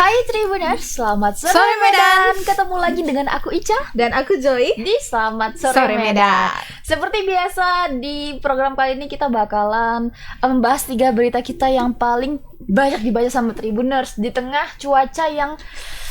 Hai Tribuners, selamat sore Medan. Ketemu lagi dengan aku Ica dan aku Joy di Selamat Sore Medan. Seperti biasa di program kali ini kita bakalan membahas 3 berita kita yang paling banyak dibaca sama Tribuners di tengah cuaca yang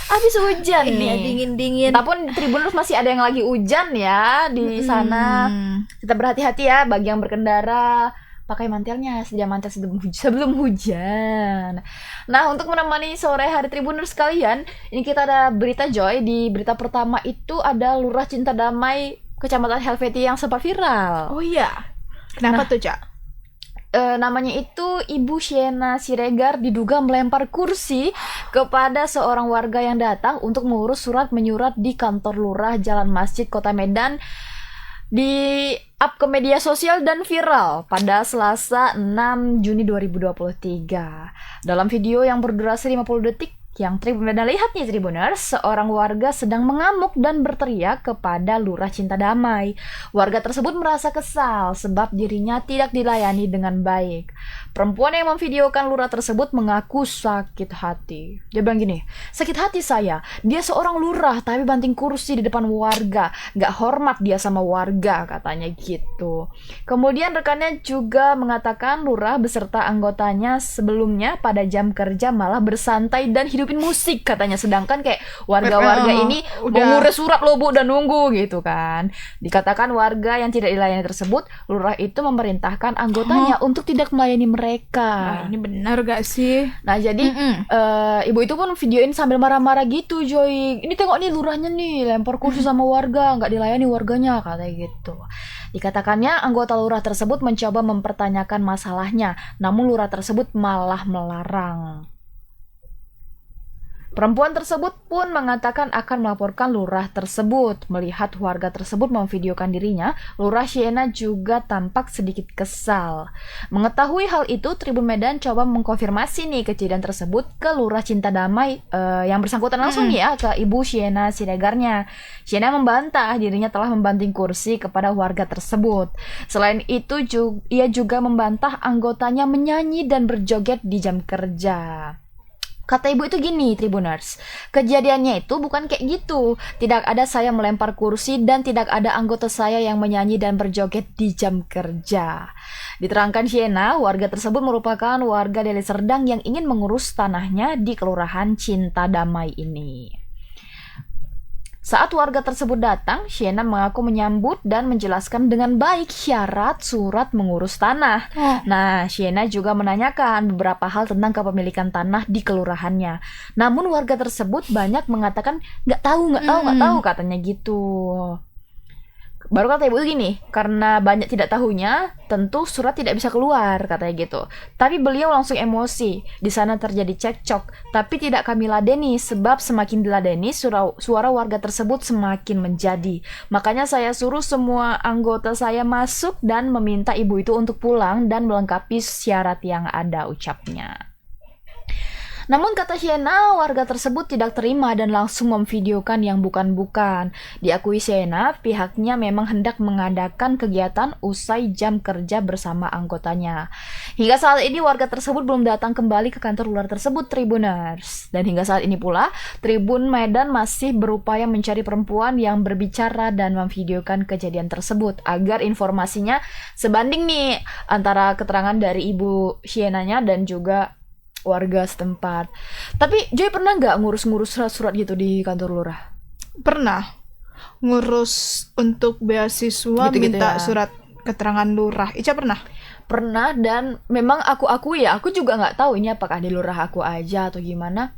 habis hujan nih, dingin-dingin. Tapi Tribuners masih ada yang lagi hujan ya di sana. Kita berhati-hati ya bagi yang berkendara. Pakai mantelnya, sedia mantel sebelum hujan. Nah, untuk menemani sore hari Tribuners sekalian, ini kita ada berita Joy. Di berita pertama itu ada Lurah Cinta Damai Kecamatan Helvetia yang sempat viral. Oh iya, kenapa tuh, Cak? Namanya itu Ibu Siena Siregar diduga melempar kursi kepada seorang warga yang datang untuk mengurus surat menyurat di kantor lurah Jalan Masjid Kota Medan. Di up ke media sosial dan viral pada Selasa 6 Juni 2023. Dalam video yang berdurasi 50 detik yang Tribuners lihat nih Tribuners, seorang warga sedang mengamuk dan berteriak kepada Lurah Cinta Damai. Warga tersebut merasa kesal sebab dirinya tidak dilayani dengan baik. Perempuan yang memvideokan lurah tersebut mengaku sakit hati. Dia bilang gini, sakit hati saya, dia seorang lurah tapi banting kursi di depan warga, gak hormat dia sama warga, katanya gitu. Kemudian rekannya juga mengatakan lurah beserta anggotanya sebelumnya pada jam kerja malah bersantai dan hidupin musik katanya, sedangkan kayak warga-warga ini mengurus surat loh Bu dan nunggu gitu kan. Dikatakan warga yang tidak dilayani tersebut, lurah itu memerintahkan anggotanya untuk tidak melayani mereka. Nah, ini benar gak sih? Nah jadi ibu itu pun videoin sambil marah-marah gitu Joy. Ini tengok nih lurahnya nih lempar kursi sama warga, nggak dilayani warganya katanya gitu. Dikatakannya anggota lurah tersebut mencoba mempertanyakan masalahnya, namun lurah tersebut malah melarang. Perempuan tersebut pun mengatakan akan melaporkan lurah tersebut. Melihat warga tersebut memvideokan dirinya, Lurah Siena juga tampak sedikit kesal. Mengetahui hal itu, Tribun Medan coba mengkonfirmasi nih kejadian tersebut ke Lurah Cinta Damai yang bersangkutan langsung ya ke Ibu Siena Siregarnya. Siena membantah dirinya telah membanting kursi kepada warga tersebut. Selain itu, ia juga membantah anggotanya menyanyi dan berjoget di jam kerja. Kata ibu itu gini, Tribuners, kejadiannya itu bukan kayak gitu. Tidak ada saya melempar kursi dan tidak ada anggota saya yang menyanyi dan berjoget di jam kerja. Diterangkan Siena, warga tersebut merupakan warga Deli Serdang yang ingin mengurus tanahnya di Kelurahan Cinta Damai ini. Saat warga tersebut datang, Siena mengaku menyambut dan menjelaskan dengan baik syarat surat mengurus tanah. Nah, Siena juga menanyakan beberapa hal tentang kepemilikan tanah di kelurahannya. Namun warga tersebut banyak mengatakan nggak tahu katanya gitu. Baru kata ibu gini, karena banyak tidak tahunya, tentu surat tidak bisa keluar, katanya gitu. Tapi beliau langsung emosi. Di sana terjadi cekcok, tapi tidak kami ladeni, sebab semakin diladeni, suara warga tersebut semakin menjadi. Makanya saya suruh semua anggota saya masuk dan meminta ibu itu untuk pulang dan melengkapi syarat yang ada, ucapnya. Namun kata Siena, warga tersebut tidak terima dan langsung memvideokan yang bukan-bukan. Diakui Siena, pihaknya memang hendak mengadakan kegiatan usai jam kerja bersama anggotanya. Hingga saat ini warga tersebut belum datang kembali ke kantor lurah tersebut, Tribuners. Dan hingga saat ini pula, Tribun Medan masih berupaya mencari perempuan yang berbicara dan memvideokan kejadian tersebut agar informasinya sebanding nih antara keterangan dari ibu Sienanya dan juga warga setempat. Tapi Joy pernah nggak ngurus-ngurus surat-surat gitu di kantor lurah? Pernah. Ngurus untuk beasiswa gitu minta ya. Surat keterangan lurah. Ica pernah? Pernah, dan memang aku juga nggak tahu ini apakah di lurah aku aja atau gimana.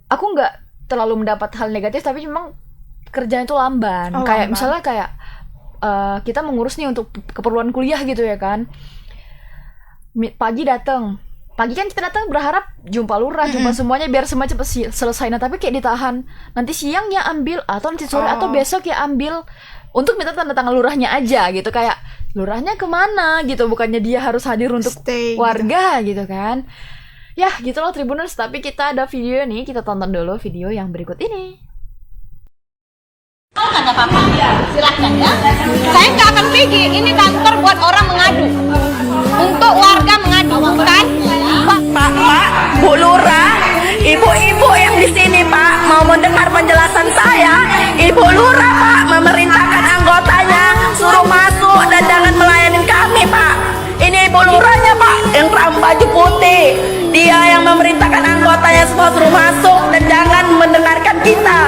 Aku nggak terlalu mendapat hal negatif, tapi memang kerjaan itu lamban. Kayak lamban. Misalnya kayak kita mengurus nih untuk keperluan kuliah gitu ya kan. Pagi datang. Pagi kan kita datang berharap jumpa lurah, jumpa semuanya biar semua cepat selesai. Nah tapi kayak ditahan. Nanti siang ya ambil, atau nanti sore atau besok ya ambil. Untuk minta tanda tangan lurahnya aja gitu. Kayak lurahnya kemana gitu. Bukannya dia harus hadir untuk warga gitu kan. Ya gitu loh Tribuners. Tapi kita ada video nih. Kita tonton dulu video yang berikut ini. Nggak apa-apa, silahkan ya. Saya nggak akan pergi. Ini kantor buat orang mengadu. Untuk warga mengadu, bukan? Pak, Bu Lurah, Ibu-ibu yang di sini Pak mau mendengar penjelasan saya. Ibu Lurah Pak memerintahkan anggotanya suruh masuk dan jangan melayani kami Pak. Ini Ibu Lurahnya Pak yang rambut baju putih. Dia yang memerintahkan anggotanya semua suruh masuk dan jangan mendengarkan kita.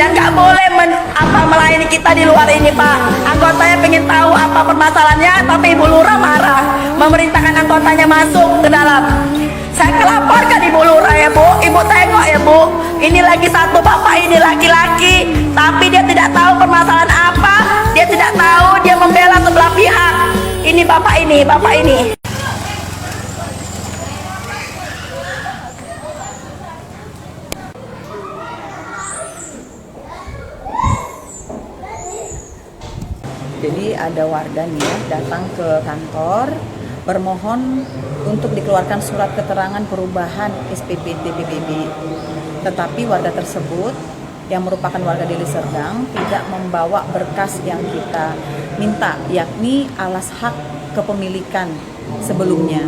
Dan gak boleh melayani kita di luar ini Pak. Anggotanya pengen tahu apa permasalahannya, tapi Ibu Lurah marah, memerintahkan anggotanya masuk ke dalam. Saya kelaporkan Ibu Lurah ya Bu. Ibu tengok ya Bu, ini lagi satu bapak ini laki-laki, tapi dia tidak tahu permasalahan apa. Dia tidak tahu, dia membela sebelah pihak. Ini bapak ini, bapak ini. Jadi ada warga nih datang ke kantor bermohon untuk dikeluarkan surat keterangan perubahan SPPT PBB. Tetapi warga tersebut yang merupakan warga Deli Serdang tidak membawa berkas yang kita minta, yakni alas hak kepemilikan sebelumnya.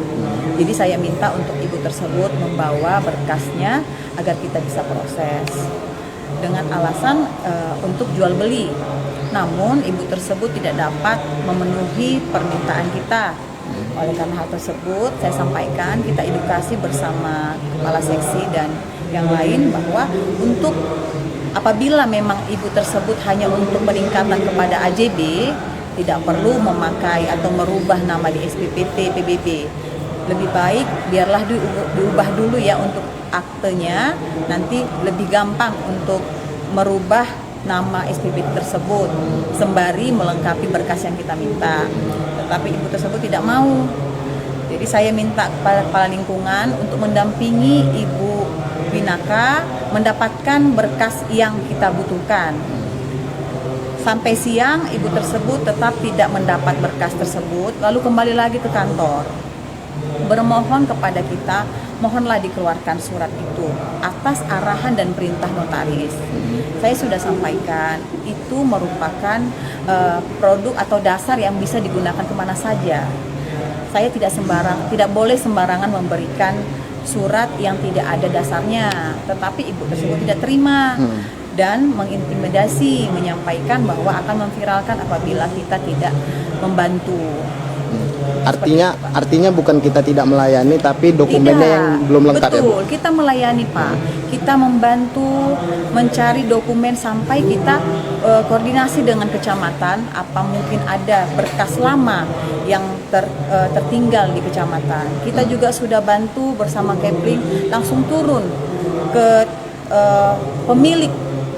Jadi saya minta untuk ibu tersebut membawa berkasnya agar kita bisa proses dengan alasan untuk jual beli. Namun ibu tersebut tidak dapat memenuhi permintaan kita. Oleh karena hal tersebut saya sampaikan, kita edukasi bersama kepala seksi dan yang lain bahwa untuk apabila memang ibu tersebut hanya untuk peningkatan kepada AJB, tidak perlu memakai atau merubah nama di SPPT PBB. Lebih baik biarlah diubah dulu ya untuk aktenya, nanti lebih gampang untuk merubah nama SPPT tersebut sembari melengkapi berkas yang kita minta. Tetapi ibu tersebut tidak mau. Jadi saya minta kepada kepala lingkungan untuk mendampingi Ibu Winaka mendapatkan berkas yang kita butuhkan. Sampai siang ibu tersebut tetap tidak mendapat berkas tersebut, lalu kembali lagi ke kantor bermohon kepada kita, mohonlah dikeluarkan surat itu atas arahan dan perintah notaris. Saya sudah sampaikan, itu merupakan produk atau dasar yang bisa digunakan kemana saja. Saya tidak boleh sembarangan memberikan surat yang tidak ada dasarnya, tetapi ibu tersebut tidak terima dan mengintimidasi, menyampaikan bahwa akan memviralkan apabila kita tidak membantu. Artinya bukan kita tidak melayani, tapi dokumennya yang belum lengkap. Betul, ya Bu? kita melayani Pak. Kita membantu mencari dokumen sampai kita koordinasi dengan kecamatan. Apa mungkin ada berkas lama yang tertinggal di kecamatan. Kita juga sudah bantu bersama Kepling langsung turun ke pemilik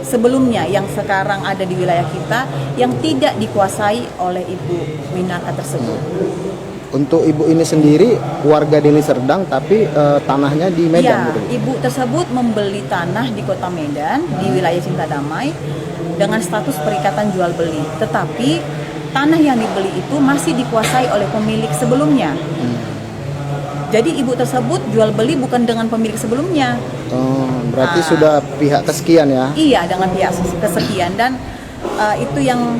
sebelumnya yang sekarang ada di wilayah kita yang tidak dikuasai oleh Ibu Winaka tersebut. Untuk ibu ini sendiri warga Deli Serdang, tapi tanahnya di Medan. Iya, ibu tersebut membeli tanah di Kota Medan di wilayah Cinta Damai dengan status perikatan jual beli. Tetapi tanah yang dibeli itu masih dikuasai oleh pemilik sebelumnya. Jadi ibu tersebut jual beli bukan dengan pemilik sebelumnya. Berarti sudah pihak kesekian ya? Iya, dengan pihak kesekian, dan itu yang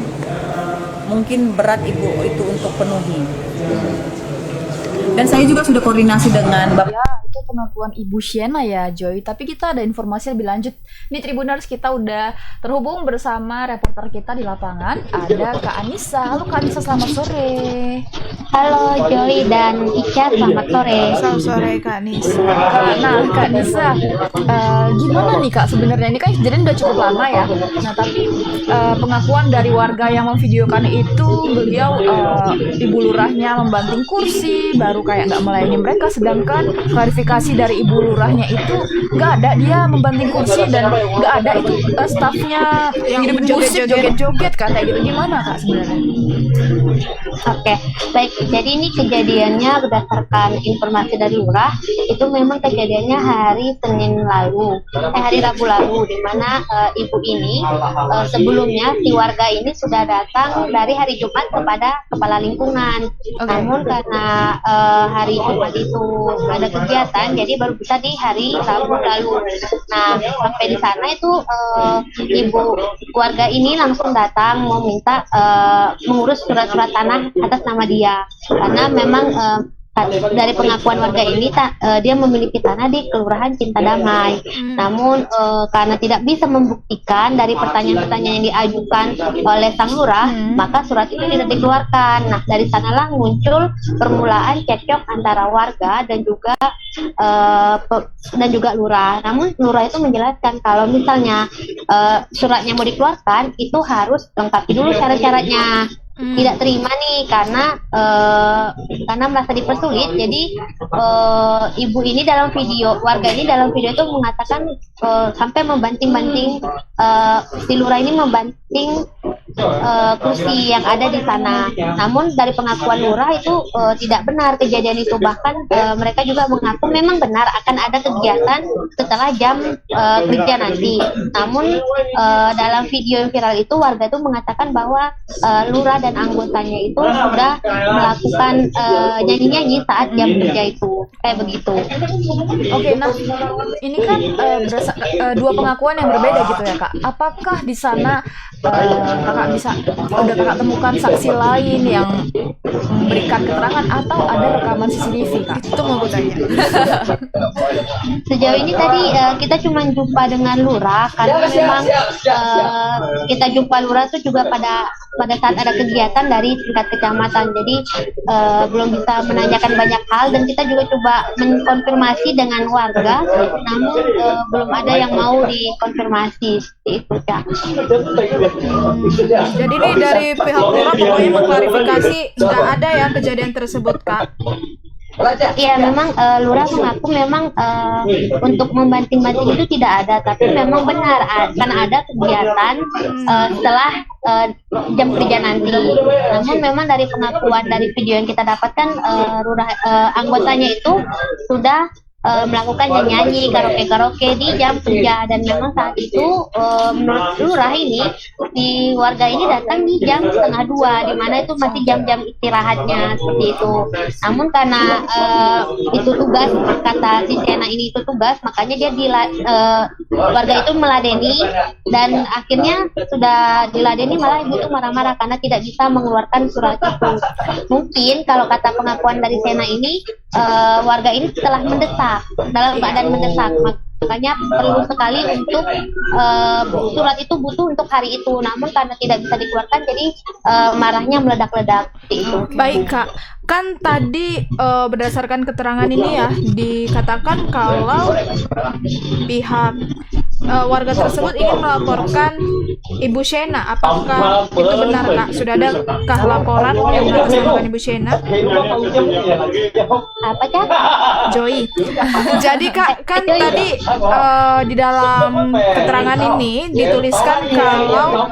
mungkin berat ibu itu untuk penuhi. Dan saya juga sudah koordinasi dengan Bapak. Ya, itu pengakuan Ibu Shena ya, Joy. Tapi kita ada informasi lebih lanjut. Nih Tribuners, kita udah terhubung bersama reporter kita di lapangan. Ada Kak Anissa. Halo Kak Anissa, selamat sore. Halo Joy dan Ica, selamat sore. Selamat sore Kak Anissa. Nah Kak Anissa, gimana nih Kak sebenarnya, ini kan kejadian udah cukup lama ya. Nah tapi pengakuan dari warga yang memvideokan itu, beliau Ibu Lurahnya membanting kursi, baru kayak nggak melayani mereka, sedangkan klarifikasi dari Ibu Lurahnya itu nggak ada dia membanting kursi dan nggak ada itu stafnya yang musik joget-joget kayak gitu. Gimana Kak sebenarnya? Oke, baik. Jadi ini kejadiannya berdasarkan informasi dari Lurah, itu memang kejadiannya hari Senin lalu, hari Rabu lalu, di mana ibu ini sebelumnya si warga ini sudah datang dari hari Jumat kepada kepala lingkungan. Namun karena hari Jumat itu ada kegiatan, jadi baru bisa di hari Rabu lalu. Nah, sampai di sana itu ibu warga ini langsung datang mau minta mengurus surat-surat tanah atas nama dia, karena memang dari pengakuan warga ini dia memiliki tanah di Kelurahan Cinta Damai. Namun karena tidak bisa membuktikan dari pertanyaan-pertanyaan yang diajukan oleh sang lurah, maka surat itu tidak dikeluarkan. Nah, dari sanalah muncul permulaan cekcok antara warga dan juga lurah. Namun lurah itu menjelaskan kalau misalnya suratnya mau dikeluarkan itu harus lengkapi dulu syarat-syaratnya. Tidak terima nih karena merasa dipersulit. Jadi ibu ini dalam video, warga ini dalam video itu mengatakan sampai membanting-banting, si lurah ini membanting kursi yang ada di sana. Namun dari pengakuan lurah itu tidak benar kejadian itu. Bahkan mereka juga mengaku memang benar akan ada kegiatan setelah jam kerja nanti. Namun dalam video yang viral itu warga itu mengatakan bahwa lurah dan anggotanya itu sudah melakukan nyanyi-nyanyi saat jam kerja itu, kayak begitu. Oke, nah ini kan dua pengakuan yang berbeda gitu ya Kak. Apakah di sana kakak temukan saksi lain yang memberikan keterangan atau ada rekaman CCTV Kak? Itu mau gue tanya. Sejauh ini tadi kita cuma jumpa dengan lurah karena memang kita jumpa lurah itu juga pada saat ada kegiatan dari tingkat kecamatan. Jadi belum bisa menanyakan banyak hal dan kita juga coba mengkonfirmasi dengan warga, namun belum ada yang mau dikonfirmasi seperti itu Kak. Jadi ini dari pihak lurah pokoknya mengklarifikasi nggak ada ya kejadian tersebut Kak. Iya, memang lurah mengaku memang untuk membanting-banting itu tidak ada, tapi memang benar akan ada kegiatan setelah jam kerja nanti. Namun memang dari pengakuan dari video yang kita dapatkan, lurah anggotanya itu sudah melakukan nyanyi karaoke di jam kerja, dan memang saat itu menurut lurah ini di warga ini datang di jam 1:30, di mana itu masih jam-jam istirahatnya seperti itu. Namun karena itu tugas, kata si Sena ini itu tugas, makanya dia warga itu meladeni, dan akhirnya sudah diladeni malah ibu itu marah-marah karena tidak bisa mengeluarkan surat itu. Mungkin kalau kata pengakuan dari Sena ini, warga ini setelah mendesak, dalam keadaan mendesak, makanya perlu sekali untuk surat itu butuh untuk hari itu. Namun karena tidak bisa dikeluarkan, jadi marahnya meledak-ledak seperti itu. Baik Kak, kan tadi berdasarkan keterangan ini ya dikatakan kalau pihak warga tersebut ingin melaporkan Ibu Shena. Apakah itu benar Kak? Sudah adakah laporan yang dilakukan Ibu Shena? Apa Kak? Joy. Jadi Kak, kan tadi di dalam keterangan ini dituliskan kalau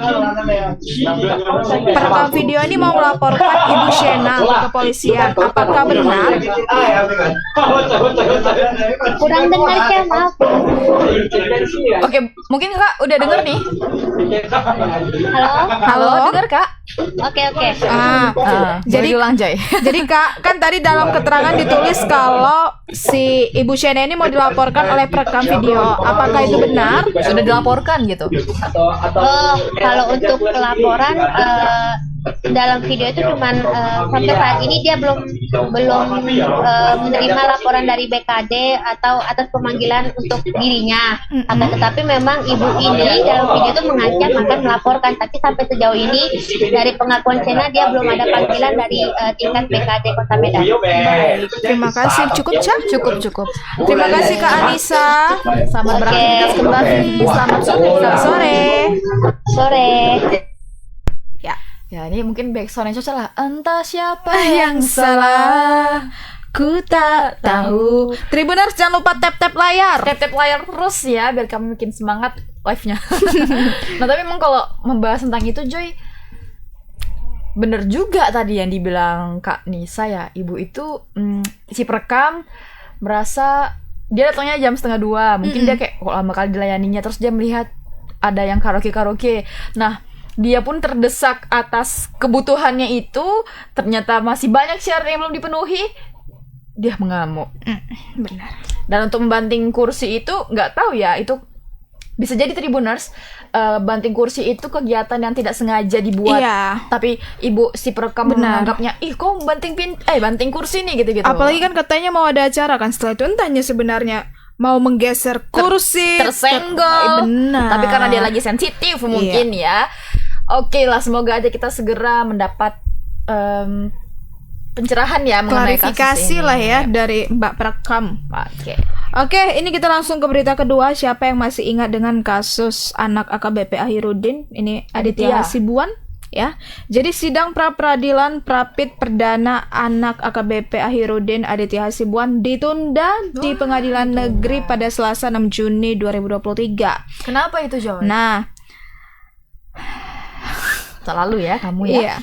perekam video ini mau melaporkan Ibu Shena ke kepolisian. Apakah benar? Kurang dengar Kak, maaf. Oke, mungkin Kak udah denger nih. Halo? Denger Kak? Oke. Jadi ulang Jay. Jadi Kak, kan tadi dalam keterangan ditulis kalau si Ibu Shena ini mau dilaporkan oleh perekam video. Apakah itu benar? Sudah dilaporkan gitu. Kalau untuk pelaporan dalam video itu cuman sampai saat ini dia belum menerima laporan dari BKD atau atas pemanggilan untuk dirinya. Akan tetapi memang ibu ini dalam video itu mengancam akan melaporkan, tapi sampai sejauh ini dari pengakuan Sena dia belum ada panggilan dari tingkat BKD Kota Medan. Baik, terima kasih. Cukup Cak? Cukup. Terima kasih Kak Anissa. Selamat beraktivitas kembali. Selamat sore. Sore. Ya, ini mungkin backsound yang cocok lah. Entah siapa Yang salah, ku tak tahu. Tribuners jangan lupa tap-tap layar. Tap-tap layar terus ya, biar kami makin semangat live-nya. Nah, tapi memang kalau membahas tentang itu, Joy, bener juga tadi yang dibilang Kak Nisa ya. Ibu itu, si perekam merasa dia datangnya jam 1:30. Mungkin dia kayak lama kali dilayaninya, terus dia melihat ada yang karaoke. Nah, dia pun terdesak atas kebutuhannya itu, ternyata masih banyak syarat yang belum dipenuhi, dia mengamuk. Benar. Dan untuk membanting kursi itu nggak tahu ya, itu bisa jadi Tribuners, banting kursi itu kegiatan yang tidak sengaja dibuat. Iya. Tapi ibu si perekam Benar. menganggapnya, ih kok banting kursi nih gitu-gitu. Apalagi kan katanya mau ada acara kan, setelah itu entahnya sebenarnya mau menggeser kursi, tersenggol. benar. Tapi karena dia lagi sensitif mungkin ya. Oke lah, semoga aja kita segera mendapat pencerahan ya mengenai kasus klarifikasi ini. lah ya dari Mbak Perekam. Oke, ini kita langsung ke berita kedua. Siapa yang masih ingat dengan kasus anak AKBP Ahirudin? Ini Aditya Hasibuan ya. Jadi sidang pra peradilan Prapit perdana anak AKBP Ahirudin Aditya Hasibuan ditunda di Pengadilan Negeri pada Selasa 6 Juni 2023. Kenapa itu, Joy? Nah, selalu ya kamu ya. iya.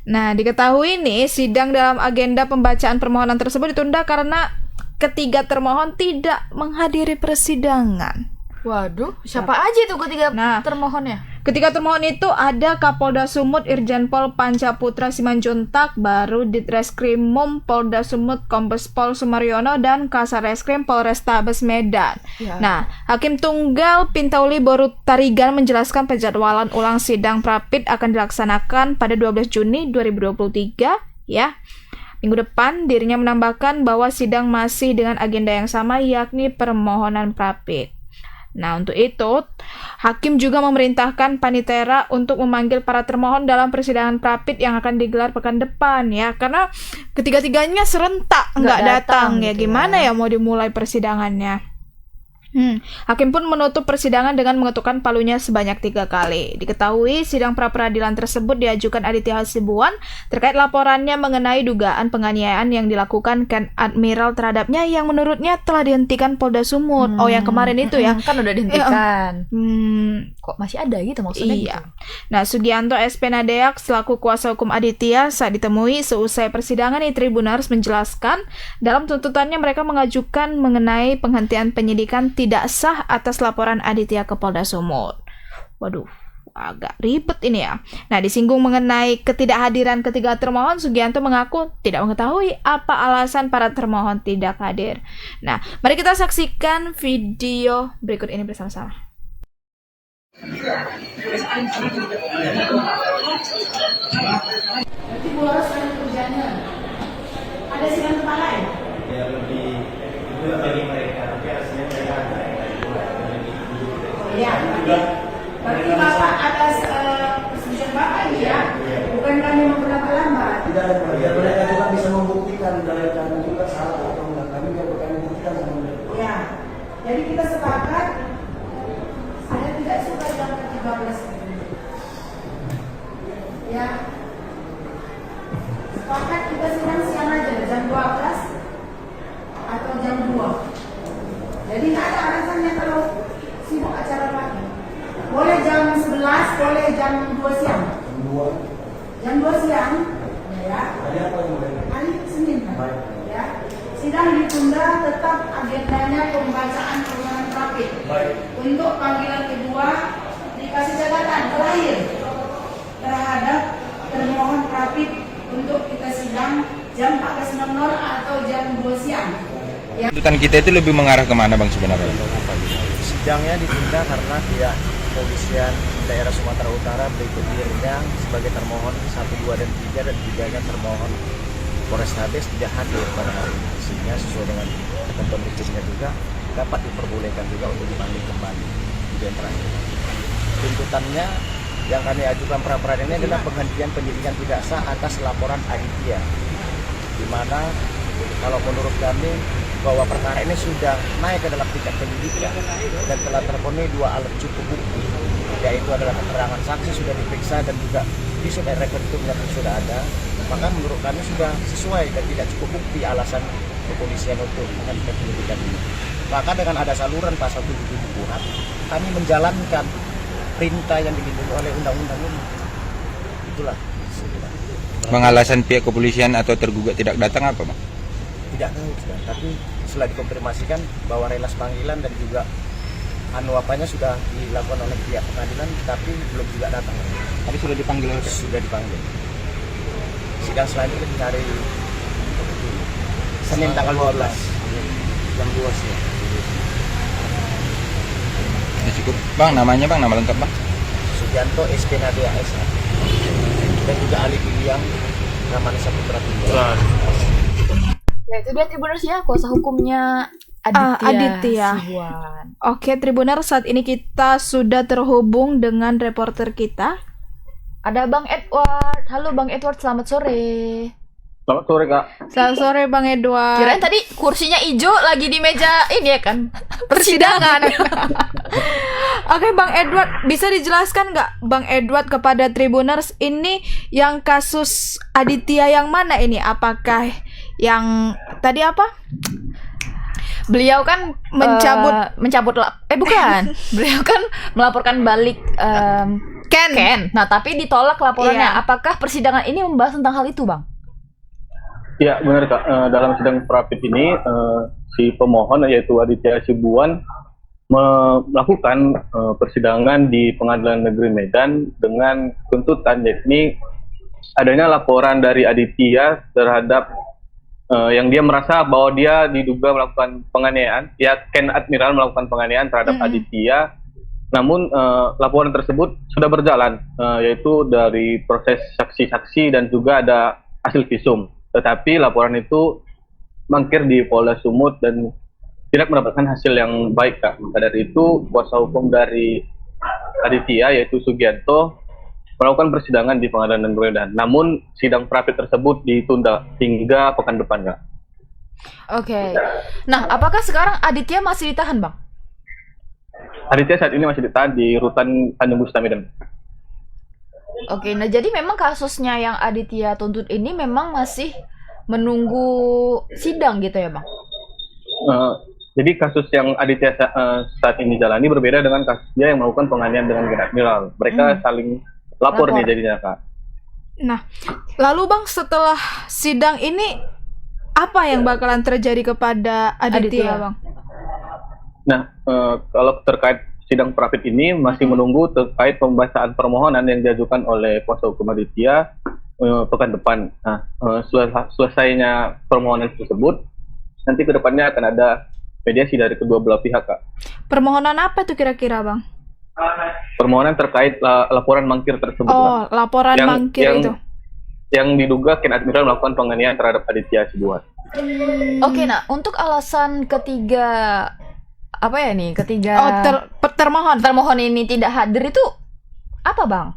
Nah, diketahui nih sidang dalam agenda pembacaan permohonan tersebut ditunda karena ketiga termohon tidak menghadiri persidangan. Waduh, siapa aja itu ketiga termohonnya? Ketiga termohon itu ada Kapolda Sumut Irjen Pol Pancaputra Simanjuntak, baru Ditreskrimum Polda Sumut Kombes Pol Sumaryono, dan Kasareskrim Polrestabes Medan. Ya. Nah, Hakim Tunggal Pintauli Boru Tarigan menjelaskan penjadwalan ulang sidang Prapit akan dilaksanakan pada 12 Juni 2023 ya. Minggu depan, dirinya menambahkan bahwa sidang masih dengan agenda yang sama, yakni permohonan Prapit. Nah, untuk itu, Hakim juga memerintahkan Panitera untuk memanggil para termohon dalam persidangan Prapit yang akan digelar pekan depan ya, karena ketiga-tiganya serentak nggak datang ya, gitu gimana ya mau dimulai persidangannya. Hakim pun menutup persidangan dengan mengetukkan palunya sebanyak 3 kali. Diketahui sidang pra-peradilan tersebut diajukan Aditya Hasibuan terkait laporannya mengenai dugaan penganiayaan yang dilakukan Ken Admiral terhadapnya yang menurutnya telah dihentikan Polda Sumut. Oh, yang kemarin itu ya. Kan udah dihentikan. Kok masih ada gitu maksudnya iya. gitu? Nah, Sugianto SP Nadeak selaku kuasa hukum Aditya saat ditemui seusai persidangan di Tribuners menjelaskan dalam tuntutannya mereka mengajukan mengenai penghentian penyidikan tidak sah atas laporan Aditya ke Polda Sumut. Waduh, agak ribet ini ya. Nah, disinggung mengenai ketidakhadiran ketiga termohon, Sugianto mengaku tidak mengetahui apa alasan para termohon tidak hadir. Nah, mari kita saksikan video berikut ini bersama-sama. Berarti Bu harus ada kerjanya. Ada sidang tempat lain? Ya lebih dari mereka, tapi hasilnya mereka ada. Ya, berarti Bapak atas persetujuan Bapak ya? Bukan kami memperlambat. Tidak ada ya, mereka juga bisa membuktikan dari kami juga salah atau enggak. Kami juga kami buktikan sama mereka. Ya, jadi kita sepakat. Saya tidak suka jam 13. Ya, sepakat kita sidang siang aja, jam 12 atau jam 2. Jadi nggak ada alasannya kalau sibuk acara pagi. Boleh jam 11, boleh jam 2 siang. Jam 2 siang, ya. Hari apa yang mulai? Hari Senin, ya. Sidang ditunda, tetap agendanya pembacaan permohonan Prapit. Untuk panggilan kedua dikasih catatan terakhir terhadap termohon Prapit untuk kita sidang jam 14.00 atau jam 2 siang. Ya. Tuntutan kita itu lebih mengarah kemana Bang sebenarnya? Sidangnya ditunda karena pihak kepolisian daerah Sumatera Utara berikut dirinya sebagai termohon 1, 2, dan 3 dan 3-nya termohon Polrestabes tidak hadir pada hari ini, sehingga sesuai dengan ketentuan hukumnya juga dapat diperbolehkan juga untuk dipanggil kembali di terakhir. Tuntutannya yang kami ajukan pra-peradilan ini adalah penghentian penyidikan tidak sah atas laporan Aditya, di mana kalau menurut kami bahwa perkara ini sudah naik ke dalam tingkat penyidikan dan telah terpenuhi 2 alat cukup bukti, yaitu adalah keterangan saksi sudah diperiksa dan juga visum et repertum yang sudah ada, maka menurut kami sudah sesuai dan tidak cukup bukti alasan kepolisian untuk menghentikan penyidikan ini. Maka dengan ada saluran pasal 77 KUHP, kami menjalankan perintah yang dilindungi oleh undang-undang ini. Itulah. Bang, alasan pihak kepolisian atau tergugat tidak datang apa Bang? Tidak tahu, tapi setelah dikonfirmasikan bahwa relas panggilan dan juga apanya sudah dilakukan oleh pihak pengadilan, tapi belum juga datang. Tapi sudah dipanggil? Sudah dipanggil. Sidang selanjutnya di hari Senin tanggal 12 jam 2 siang. Ya, cukup. Bang, namanya Bang, nama lengkap Bang. Sugianto SPNAD AS dan juga Ali Piliang Ramanisa Putra Piliang. Ya, itu dia Tribuners ya, kuasa hukumnya Aditya Aditya. Sibuan. Oke, Tribuners, saat ini kita sudah terhubung dengan reporter kita. Ada Bang Edward. Halo Bang Edward, selamat sore. Selamat sore, Kak. Selamat sore, Bang Edward. Kirain tadi kursinya hijau lagi di meja ini ya kan? Persidangan. Oke, Bang Edward, bisa dijelaskan nggak, Bang Edward, kepada Tribuners ini yang kasus Aditya yang mana ini? Apakah yang tadi apa? Beliau kan bukan. Beliau kan melaporkan balik Ken. Nah, tapi ditolak laporannya. Iya. Apakah persidangan ini membahas tentang hal itu, Bang? Ya, benar, Kak. Dalam sidang pra-pit ini, si pemohon yaitu Aditya Sibuan melakukan persidangan di Pengadilan Negeri Medan dengan tuntutan yakni adanya laporan dari Aditya terhadap yang dia merasa bahwa dia diduga melakukan penganiayaan, ya Ken Admiral melakukan penganiayaan terhadap Aditya. Namun laporan tersebut sudah berjalan, yaitu dari proses saksi-saksi dan juga ada hasil visum. Tetapi laporan itu mangkir di Polda Sumut dan tidak mendapatkan hasil yang baik, Kak. Maka dari itu kuasa hukum dari Aditya yaitu Sugianto melakukan persidangan di Pengadilan Negeri Medan. Namun sidang pra-pit tersebut ditunda hingga pekan depan, Kak. Oke. Nah, apakah sekarang Aditya masih ditahan, Bang? Aditya saat ini masih ditahan di rutan Tanjung Bustami Medan. Oke, nah jadi memang kasusnya yang Aditya tuntut ini memang masih menunggu sidang gitu ya, Bang? Jadi kasus yang Aditya saat ini jalani berbeda dengan kasusnya yang melakukan penganiayaan dengan Ken Admiral. Mereka saling lapor nih jadinya, Kak. Nah, lalu Bang, setelah sidang ini apa yang bakalan terjadi kepada Aditya, Bang? Nah, kalau terkait sidang pra-pit ini masih menunggu terkait pembahasan permohonan yang diajukan oleh kuasa hukum Aditya pekan depan. Nah, selesainya permohonan tersebut, nanti ke depannya akan ada mediasi dari kedua belah pihak, Kak. Permohonan apa tuh kira-kira, Bang? Permohonan terkait laporan mangkir tersebut. Oh, laporan mangkir itu. Yang diduga Ken Admiral melakukan penganiayaan terhadap Aditya Sibuan. Oke, nah untuk alasan ketiga termohon ini tidak hadir itu apa, Bang?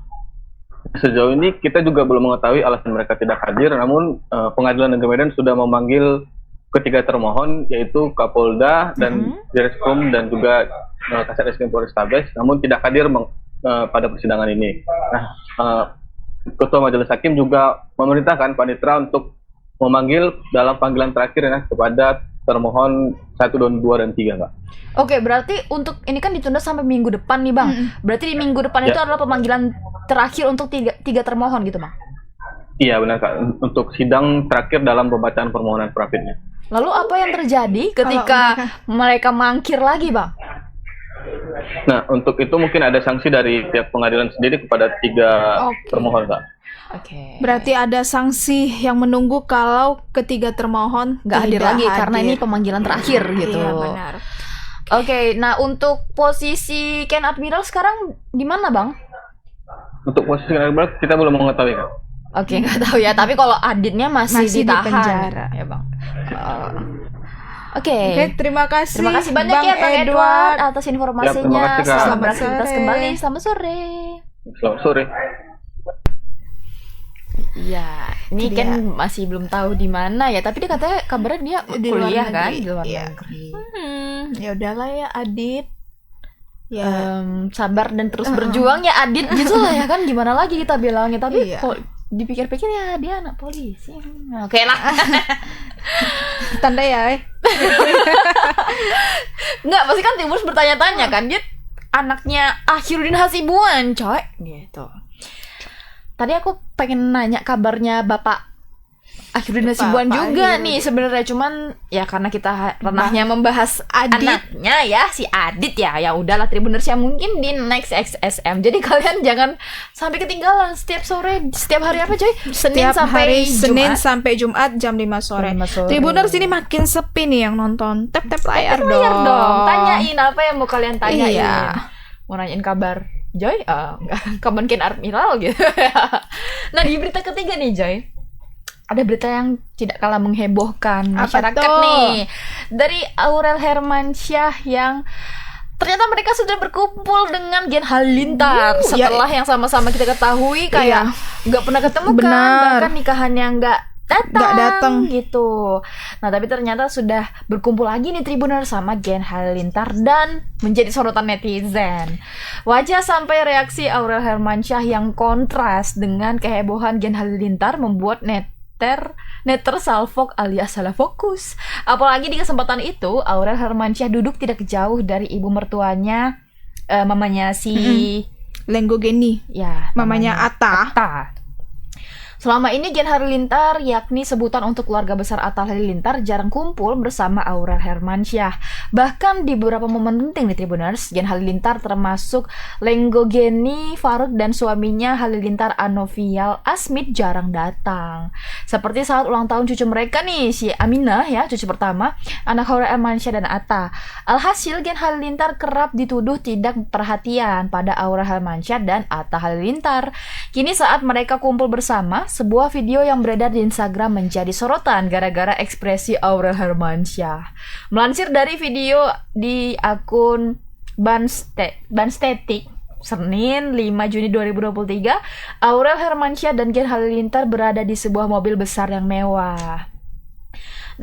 Sejauh ini kita juga belum mengetahui alasan mereka tidak hadir, namun Pengadilan Negeri Medan sudah memanggil ketiga termohon yaitu Kapolda dan Direskrim dan juga Kasat Reskrim Polrestabes, namun tidak hadir pada persidangan ini. Nah, Ketua Majelis Hakim juga memerintahkan Panitera untuk memanggil dalam panggilan terakhir ya kepada termohon 1, 2, dan 3, Kak. Oke, berarti untuk ini kan ditunda sampai minggu depan nih, Bang. Berarti di minggu depan itu adalah pemanggilan terakhir untuk tiga termohon gitu, Bang? Iya, benar, Kak. Untuk sidang terakhir dalam pembacaan permohonan pra-pitnya. Lalu apa yang terjadi ketika mereka mangkir lagi, Bang? Nah, untuk itu mungkin ada sanksi dari pihak pengadilan sendiri kepada 3 termohon, Kak. Oke. Berarti ada sanksi yang menunggu kalau ketiga termohon nggak hadir lagi karena ini pemanggilan terakhir gitu. Iya, benar. Oke, nah untuk posisi Ken Admiral sekarang di mana, Bang? Untuk posisi Ken Admiral kita belum mengetahui, Kak. Oke, nggak tahu ya. Tapi kalau Aditnya masih ditahan, di penjara, ya, Bang. Oke, terima kasih. Terima kasih banyak Bang ya, Bang Edward atas informasinya. Ya, terima kasih, Kak. Selamat beraktivitas kembali. Selamat sore. Selamat sore. Iya, ini Itu kan dia. masih belum tahu di mana ya, tapi dia katanya kabarnya dia Di luar kuliah negeri. kan di luar Iya. negeri. Ya udahlah ya, Adit. Ya, Sabar dan terus berjuang ya Adit gitu lah ya kan, gimana lagi kita bilangnya, tapi Iya. kok dipikir-pikir ya dia anak polisi. Oke lah. tanda ya. Nggak, pasti kan Timus bertanya-tanya kan, dia anaknya Akhiruddin Hasibuan, coy, gitu. Tadi aku pengen nanya kabarnya Bapak Akhirnya Pak- Sibuan Pak juga Akhir. nih sebenarnya, cuman ya karena kita ranahnya membahas Adit. anaknya ya si Adit ya udahlah Tribuners ya, mungkin di next XSM. Jadi kalian jangan sampai ketinggalan setiap sore, setiap hari apa coy? Senin Setiap sampai hari Senin Jumat. sampai Jumat jam 5 sore. Jam 5 sore. Tribuners ini makin sepi nih yang nonton. Tap layar Layar dong. dong. Tanyain apa yang mau kalian tanyain. Iya. Mau nanyain kabar Joy? Enggak. Kapan Ken Admiral gitu. Nah, di berita ketiga nih Joy, ada berita yang tidak kalah menghebohkan Apa masyarakat tuh? nih. Dari Aurel Hermansyah yang ternyata mereka sudah berkumpul dengan Gen Halilintar setelah yang sama-sama kita ketahui kayak nggak pernah ketemu kan, Benar. bahkan nikahannya nggak datang gitu. Nah, tapi ternyata sudah berkumpul lagi nih Tribuner sama Gen Halilintar dan menjadi sorotan netizen. Wajah sampai reaksi Aurel Hermansyah yang kontras dengan kehebohan Gen Halilintar membuat netter salfok alias salah fokus. Apalagi di kesempatan itu Aurel Hermansyah duduk tidak jauh dari ibu mertuanya, mamanya si Lenggo Geni. ya Mamanya Atta. Selama ini Gen Halilintar, yakni sebutan untuk keluarga besar Atta Halilintar, jarang kumpul bersama Aurel Hermansyah. Bahkan di beberapa momen penting di Tribuners, Gen Halilintar termasuk Lenggo Geni Faruk dan suaminya Halilintar Anovial Asmit jarang datang. Seperti saat ulang tahun cucu mereka nih, si Aminah ya, cucu pertama, anak Aurel Hermansyah dan Atta. Alhasil Gen Halilintar kerap dituduh tidak perhatian pada Aurel Hermansyah dan Atta Halilintar. Kini saat mereka kumpul bersama, sebuah video yang beredar di Instagram menjadi sorotan gara-gara ekspresi Aurel Hermansyah. Melansir dari video di akun Banstetik, Senin 5 Juni 2023, Aurel Hermansyah dan Gen Halilintar berada di sebuah mobil besar yang mewah.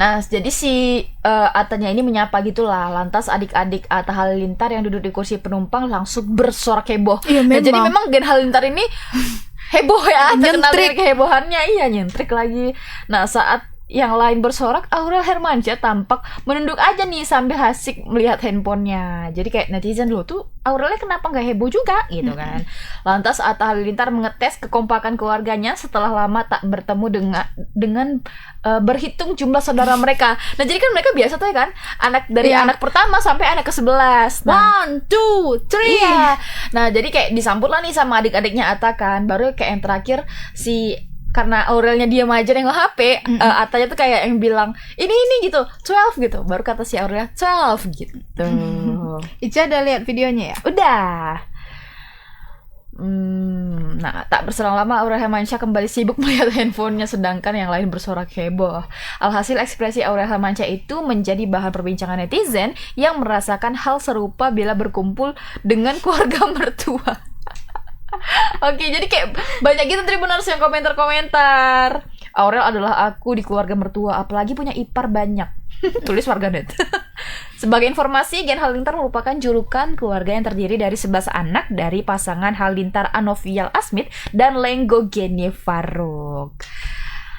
Nah, jadi si Atanya ini menyapa gitulah. Lantas adik-adik Atta Halilintar yang duduk di kursi penumpang langsung bersorak heboh. Iya, Nah, jadi memang. memang Gen Halilintar ini heboh ya, terkenal Nyentrik. dari kehebohannya. Iya, nyentrik lagi. Nah, saat yang lain bersorak, Aurel Hermansyah tampak menunduk aja nih sambil asik melihat handphonenya. Jadi kayak netizen dulu tuh Aurelnya kenapa nggak heboh juga gitu kan. Lantas Atta Halilintar mengetes kekompakan keluarganya setelah lama tak bertemu dengan berhitung jumlah saudara mereka. Nah, jadi kan mereka biasa tuh ya kan, anak dari Iya. anak pertama sampai anak ke-11. Nah, 1, 2, 3. iya. Nah, jadi kayak disambut lah nih sama adik-adiknya Atta kan. Baru kayak yang terakhir karena Aurelnya diam aja nengok HP, Attanya tuh kayak yang bilang ini gitu, 12 gitu. Baru kata si Aurelnya 12 gitu. Ica udah lihat videonya ya? Udah. Nah, tak berselang lama Aurel Hermansyah kembali sibuk melihat handphonenya sedangkan yang lain bersorak heboh. Alhasil ekspresi Aurel Hermansyah itu menjadi bahan perbincangan netizen yang merasakan hal serupa bila berkumpul dengan keluarga mertua. Oke, jadi kayak banyak gitu Tribuners yang komentar-komentar. Aurel adalah aku di keluarga mertua, apalagi punya ipar banyak. Tulis warganet. Sebagai informasi, Gen Halilintar merupakan julukan keluarga yang terdiri dari 11 anak dari pasangan Halilintar Anovial Asmit dan Lenggo Geni Faruk.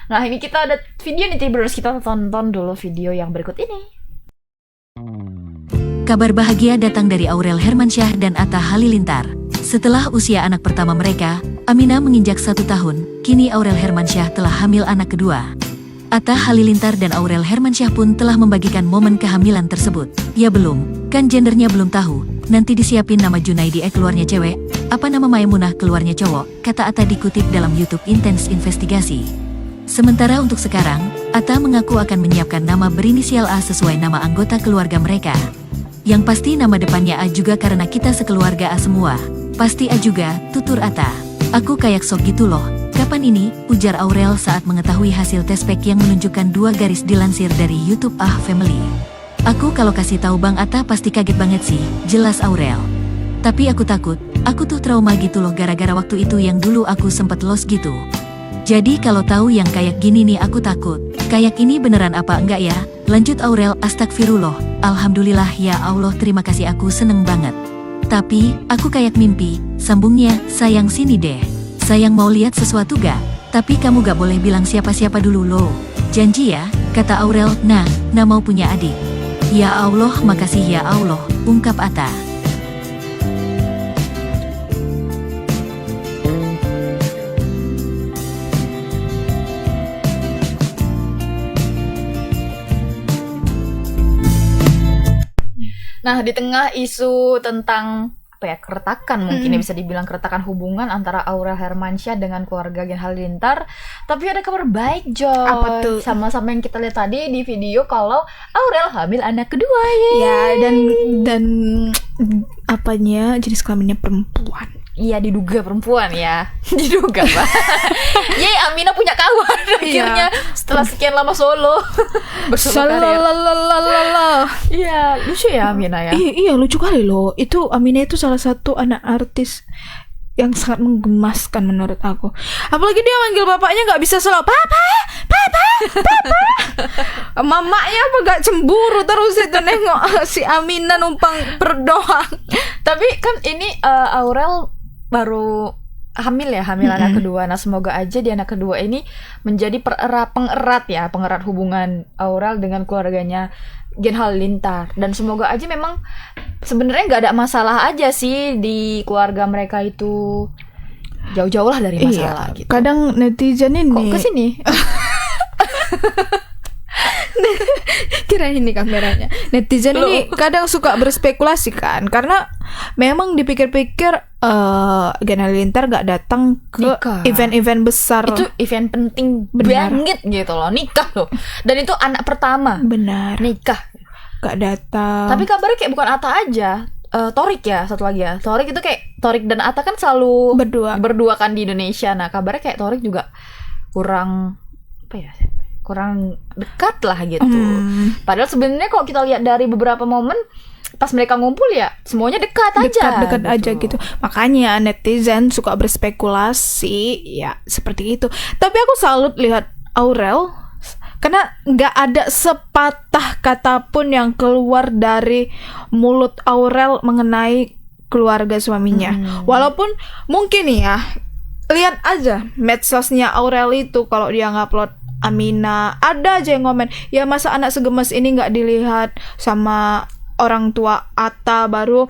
Nah, ini kita ada video nih Tribuners, kita tonton dulu video yang berikut ini. Kabar bahagia datang dari Aurel Hermansyah dan Atta Halilintar. Setelah usia anak pertama mereka, Aminah menginjak 1 tahun, kini Aurel Hermansyah telah hamil anak kedua. Atta Halilintar dan Aurel Hermansyah pun telah membagikan momen kehamilan tersebut. Ya belum, kan gendernya belum tahu, nanti disiapin nama Junaidi keluarnya cewek, apa nama Maimunah keluarnya cowok, kata Atta dikutip dalam YouTube Intens Investigasi. Sementara untuk sekarang, Atta mengaku akan menyiapkan nama berinisial A sesuai nama anggota keluarga mereka. Yang pasti nama depannya A juga karena kita sekeluarga A semua. Pasti A juga, tutur Atta. Aku kayak sok gitu loh. Kapan ini? Ujar Aurel saat mengetahui hasil tes pack yang menunjukkan 2 garis dilansir dari YouTube Ah Family. Aku kalau kasih tahu Bang Atta pasti kaget banget sih, jelas Aurel. Tapi aku takut, aku tuh trauma gitu loh gara-gara waktu itu yang dulu aku sempet lost gitu. Jadi kalau tahu yang kayak gini nih aku takut. Kayak ini beneran apa enggak ya? Lanjut Aurel, astagfirullah. Alhamdulillah ya Allah, terima kasih, aku seneng banget. Tapi, aku kayak mimpi, sambungnya, sayang sini deh. Sayang mau lihat sesuatu gak? Tapi kamu gak boleh bilang siapa-siapa dulu loh. Janji ya, kata Aurel, nah mau punya adik. Ya Allah, makasih ya Allah, ungkap Atta. Nah, di tengah isu tentang apa ya, keretakan mungkin ya bisa dibilang keretakan hubungan antara Aurel Hermansyah dengan keluarga Gen Halilintar, tapi ada kabar baik, Jo. Apa tuh? Sama-sama yang kita lihat tadi di video kalau Aurel hamil anak kedua Ya, dan apanya, jenis kelaminnya perempuan. Iya, diduga perempuan ya. Diduga, Pak. Yeay, Amina punya kawan akhirnya setelah sekian lama solo. Bersolo karir. Iya, lucu ya Amina ya. Iya, lucu kali loh. Itu Amina itu salah satu anak artis yang sangat menggemaskan menurut aku. Apalagi dia manggil bapaknya nggak bisa selalu papa. Mamanya apa gak cemburu terus itu nengok si Amina numpang berdoa. Tapi kan ini Aurel baru hamil anak kedua. Nah, semoga aja di anak kedua ini menjadi pengerat hubungan Aurel dengan keluarganya Gen Halilintar. Dan semoga aja memang sebenarnya nggak ada masalah aja sih di keluarga mereka itu, jauh-jauh lah dari masalah gitu. Kadang netizen ini kok kesini kira ini kameranya. Netizen ini kadang suka berspekulasi kan, karena memang dipikir-pikir Gen Halilintar gak datang ke event-event besar. Itu event penting banget gitu loh, nikah loh. Dan itu anak pertama. Benar. Nikah. Gak datang. Tapi kabarnya kayak bukan Atta aja. Torik ya, satu lagi ya. Torik itu kayak Torik dan Atta kan selalu berdua kan di Indonesia. Nah, kabarnya kayak Torik juga kurang kurang dekat lah gitu. Padahal sebenarnya kalau kita lihat dari beberapa momen pas mereka ngumpul ya semuanya dekat aja gitu. Makanya netizen suka berspekulasi ya seperti itu. Tapi aku salut lihat Aurel karena nggak ada sepatah kata pun yang keluar dari mulut Aurel mengenai keluarga suaminya. Walaupun mungkin ya, lihat aja medsosnya Aurel itu, kalau dia ngupload Amina, ada aja yang komen, ya masa anak segemes ini nggak dilihat sama orang tua Atta, baru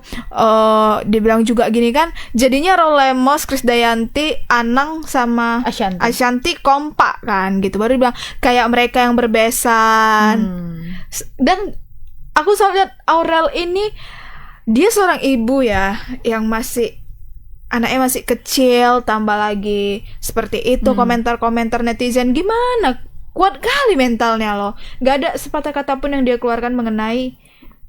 dibilang juga gini kan, jadinya Rolemos, Krisdayanti, Anang sama Ashanti kompak kan gitu, baru dibilang kayak mereka yang berbesan. Dan aku selalu lihat Aurel ini, dia seorang ibu ya yang anaknya masih kecil, tambah lagi seperti itu. Komentar-komentar netizen gimana, kuat kali mentalnya loh. Gak ada sepatah kata pun yang dia keluarkan mengenai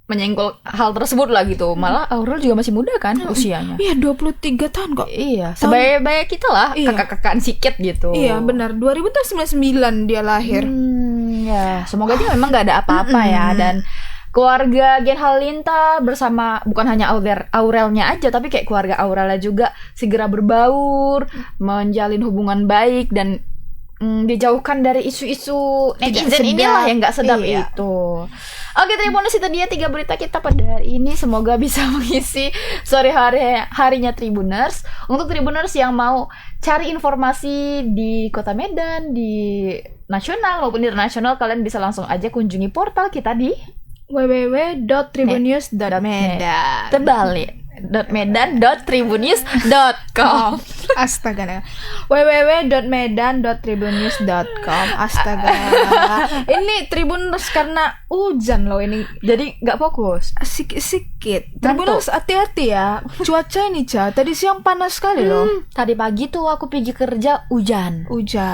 menyenggol hal tersebut lah gitu. Malah Aurel juga masih muda kan usianya. Iya, 23 tahun kok. Iya, sebaya-baya kita lah, kakak-kakaan sikit gitu. Iya benar, 2099 dia lahir. Ya, semoga dia memang gak ada apa-apa ya. Dan keluarga Gen Halilintar bersama bukan hanya Aurelnya aja, tapi kayak keluarga Aurelnya juga segera berbaur, menjalin hubungan baik, dan dijauhkan dari isu-isu netizen inilah yang nggak sedap itu. Oke, Tribuners, itu dia 3 berita kita pada hari ini. Semoga bisa mengisi sore harinya Tribuners. Untuk Tribuners yang mau cari informasi di Kota Medan, di nasional maupun internasional, kalian bisa langsung aja kunjungi portal kita di www.tribunnews.medan. Terbalik. .medan.tribunnews.com. Astaga. www.medan.tribunnews.com. Astaga. Ini Tribuners karena hujan loh ini, jadi nggak fokus. Sikit-sikit. Tribuners hati-hati ya. Cuaca ini tadi siang panas sekali loh. Tadi pagi tuh aku pergi kerja hujan.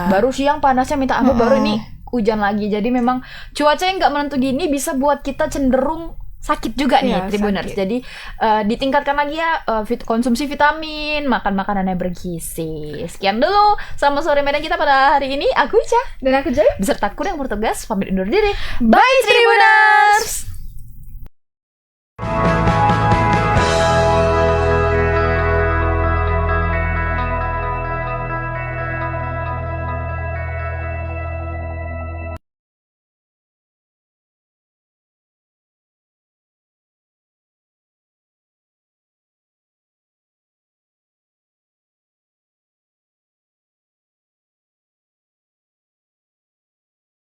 Baru siang panasnya minta ampun, baru ini hujan lagi. Jadi memang cuaca yang nggak menentu gini bisa buat kita cenderung sakit juga nih, Tribuners. Jadi ditingkatkan lagi ya konsumsi vitamin, makan makanan yang bergizi. Sekian dulu sama sore Medan kita pada hari ini. Aku Ica dan aku Jaya beserta kru yang bertugas pamit undur diri. Bye Tribuners.